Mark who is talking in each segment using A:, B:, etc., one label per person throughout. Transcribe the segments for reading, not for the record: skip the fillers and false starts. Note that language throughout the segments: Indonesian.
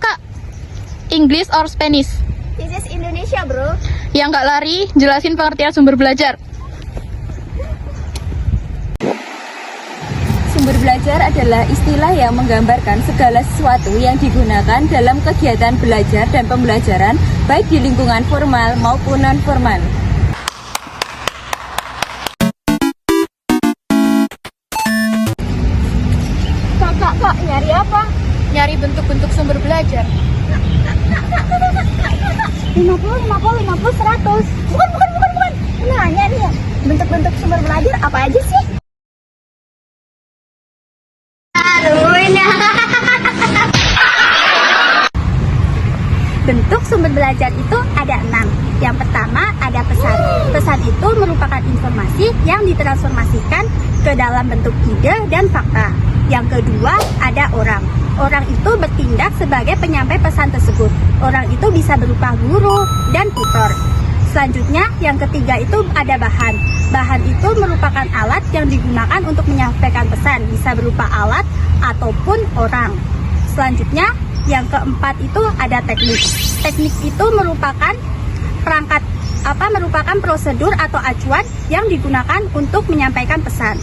A: Kak. English or Spanish?
B: This is Indonesia, bro.
A: Yang nggak lari, jelasin pengertian sumber belajar.
C: Sumber belajar adalah istilah yang menggambarkan segala sesuatu yang digunakan dalam kegiatan belajar dan pembelajaran, baik di lingkungan formal maupun non-formal.
B: Kak, nyari apa?
A: Nyari bentuk-bentuk sumber belajar.
B: 50, 100. Bukan. Nanya nih ya, bentuk-bentuk sumber belajar apa aja sih? Bentuk sumber belajar itu ada 6. Yang pertama ada pesan. Pesan itu merupakan informasi yang ditransformasikan ke dalam bentuk ide dan fakta. Yang kedua ada orang. Orang itu bertindak sebagai penyampai pesan tersebut. Orang itu bisa berupa guru dan tutor. Selanjutnya yang ketiga itu ada bahan. Bahan itu merupakan alat yang digunakan untuk menyampaikan pesan. Bisa berupa alat ataupun orang. Selanjutnya yang keempat itu ada teknik. Teknik itu merupakan merupakan prosedur atau acuan yang digunakan untuk menyampaikan pesan.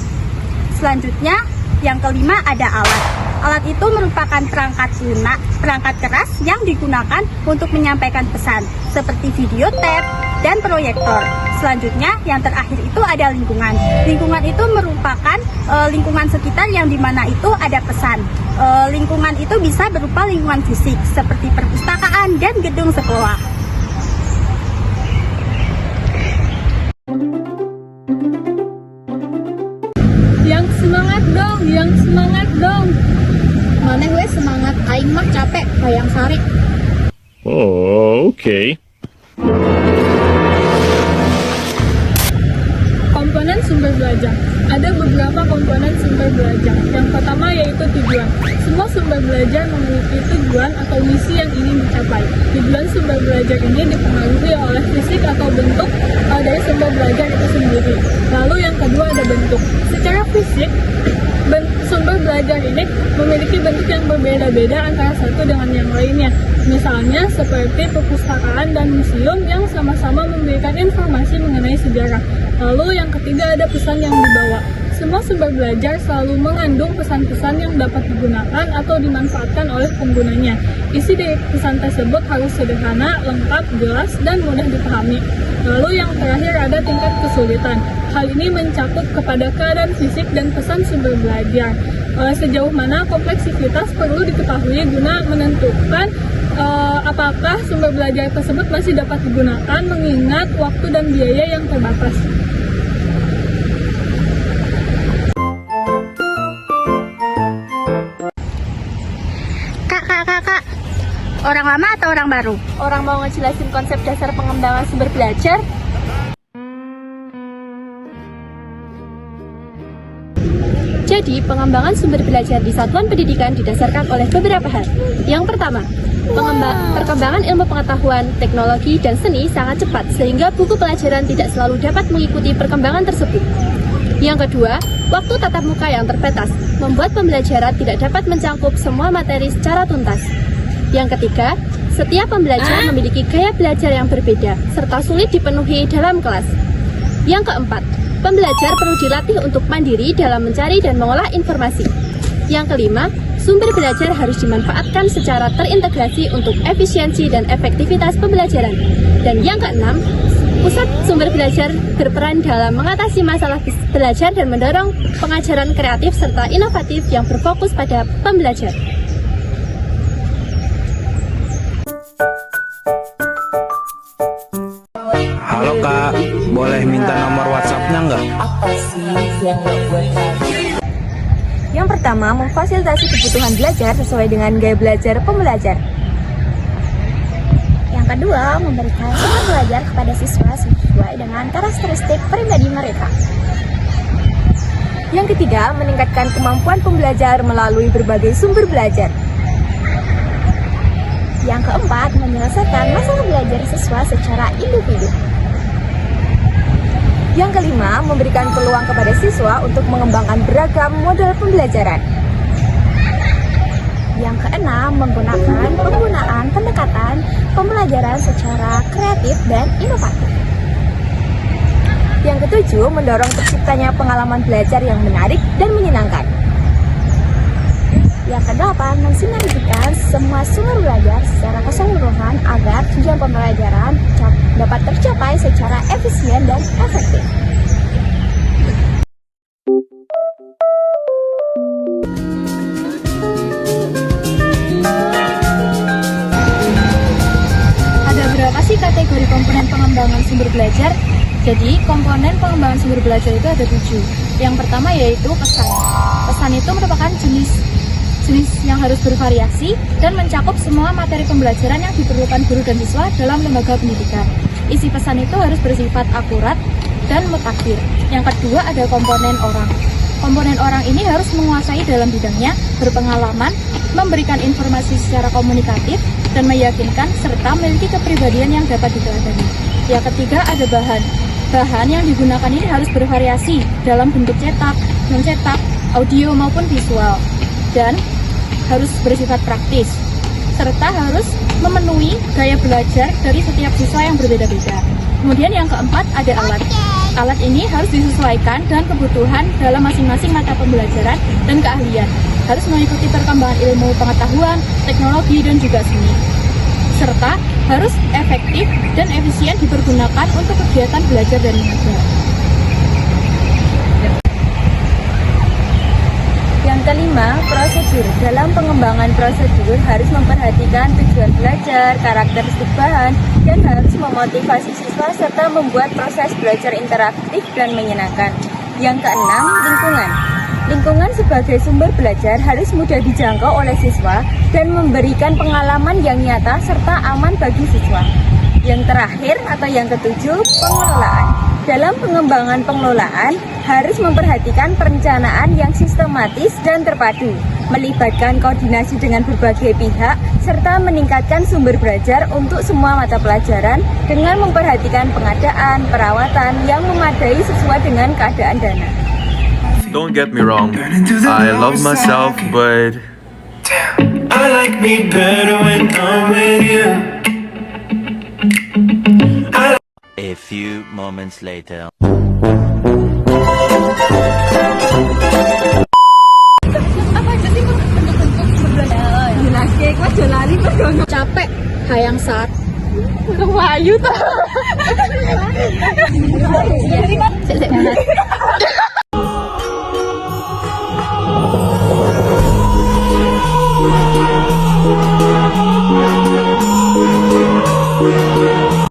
B: Selanjutnya yang kelima ada alat. Alat itu merupakan perangkat lunak, perangkat keras yang digunakan untuk menyampaikan pesan, seperti video tape dan proyektor. Selanjutnya yang terakhir itu ada lingkungan. Lingkungan itu merupakan lingkungan sekitar yang dimana itu ada pesan. Lingkungan itu bisa berupa lingkungan fisik, seperti perpustakaan dan gedung sekolah.
A: Yang semangat dong.
B: Mana gue semangat, aing mah capek kayak sari.
D: Oh, okay.
A: Komponen sumber belajar. Ada beberapa komponen sumber belajar. Yang pertama yaitu tujuan. Semua sumber belajar memiliki tujuan atau misi yang ingin dicapai. Tujuan sumber belajar ini dipengaruhi oleh fisik atau bentuk dari sumber belajar itu sendiri. Lalu yang kedua ada bentuk. Secara fisik, sumber belajar ini memiliki bentuk yang berbeda-beda antara satu dengan yang lainnya. Misalnya seperti perpustakaan dan museum yang sama-sama memberikan informasi mengenai sejarah. Lalu yang ketiga ada pesan yang dibawa. Semua sumber belajar selalu mengandung pesan-pesan yang dapat digunakan atau dimanfaatkan oleh penggunanya. Isi dari pesan tersebut harus sederhana, lengkap, jelas, dan mudah dipahami. Lalu yang terakhir ada tingkat kesulitan. Hal ini mencakup kepada keadaan fisik dan pesan sumber belajar. Sejauh mana kompleksitas perlu diketahui guna menentukan apakah sumber belajar tersebut masih dapat digunakan mengingat waktu dan biaya yang terbatas.
B: Kak, orang lama atau orang baru?
C: Orang mau ngejelasin konsep dasar pengembangan sumber belajar? Jadi, pengembangan sumber belajar di satuan pendidikan didasarkan oleh beberapa hal. Yang pertama, perkembangan ilmu pengetahuan, teknologi, dan seni sangat cepat sehingga buku pelajaran tidak selalu dapat mengikuti perkembangan tersebut. Yang kedua, waktu tatap muka yang terbatas membuat pembelajaran tidak dapat mencangkup semua materi secara tuntas. Yang ketiga, setiap pembelajar memiliki gaya belajar yang berbeda serta sulit dipenuhi dalam kelas. Yang keempat, pembelajar perlu dilatih untuk mandiri dalam mencari dan mengolah informasi. Yang kelima, sumber belajar harus dimanfaatkan secara terintegrasi untuk efisiensi dan efektivitas pembelajaran. Dan yang keenam, pusat sumber belajar berperan dalam mengatasi masalah belajar dan mendorong pengajaran kreatif serta inovatif yang berfokus pada pembelajar.
E: Halo Kak, boleh minta nomor WhatsApp-nya nggak?
C: Yang pertama, memfasilitasi kebutuhan belajar sesuai dengan gaya belajar pembelajar.
B: Yang kedua, memberikan sumber belajar kepada siswa sesuai dengan karakteristik pribadi mereka.
C: Yang ketiga, meningkatkan kemampuan pembelajar melalui berbagai sumber belajar.
B: Yang keempat, menyelesaikan masalah belajar
F: siswa secara individu. Yang kelima, memberikan peluang kepada siswa untuk mengembangkan beragam model pembelajaran. Yang keenam, menggunakan penggunaan pendekatan pembelajaran secara kreatif dan inovatif. Yang ketujuh, mendorong terciptanya pengalaman belajar yang menarik dan menyenangkan. Yang kedelapan, mensinergikan semua sumber belajar secara keseluruhan agar tujuan pembelajaran dapat tercapai secara efisien dan efektif.
C: Ada berapa sih kategori komponen pengembangan sumber belajar? Jadi, komponen pengembangan sumber belajar itu ada 7. Yang pertama yaitu pesan. Pesan itu merupakan jenis yang harus bervariasi dan mencakup semua materi pembelajaran yang diperlukan guru dan siswa dalam lembaga pendidikan. Isi pesan itu harus bersifat akurat dan mutakhir. Yang kedua ada komponen orang. Komponen orang ini harus menguasai dalam bidangnya, berpengalaman, memberikan informasi secara komunikatif, dan meyakinkan serta memiliki kepribadian yang dapat diteladani. Yang ketiga ada bahan. Bahan yang digunakan ini harus bervariasi dalam bentuk cetak, non-cetak, audio maupun visual, dan harus bersifat praktis, serta harus memenuhi gaya belajar dari setiap siswa yang berbeda-beda. Kemudian yang keempat ada alat. Alat ini harus disesuaikan dengan kebutuhan dalam masing-masing mata pembelajaran dan keahlian. Harus mengikuti perkembangan ilmu pengetahuan, teknologi, dan juga seni. Serta harus efektif dan efisien dipergunakan untuk kegiatan belajar dan mengajar.
F: Yang kelima, prosedur. Dalam pengembangan prosedur harus memperhatikan tujuan belajar, karakteristik bahan, dan harus memotivasi siswa serta membuat proses belajar interaktif dan menyenangkan. Yang keenam, lingkungan. Lingkungan sebagai sumber belajar harus mudah dijangkau oleh siswa dan memberikan pengalaman yang nyata serta aman bagi siswa. Yang terakhir atau yang ketujuh, pengelolaan. Dalam pengembangan pengelolaan harus memperhatikan perencanaan yang sistematis dan terpadu, melibatkan koordinasi dengan berbagai pihak, serta meningkatkan sumber belajar untuk semua mata pelajaran dengan memperhatikan pengadaan, perawatan yang memadai sesuai dengan keadaan dana.
G: Don't get me wrong, I love myself, but
H: I like me better when I'm with you.
I: A few moments later.
C: Capek, hayang saat. Wayu tuh.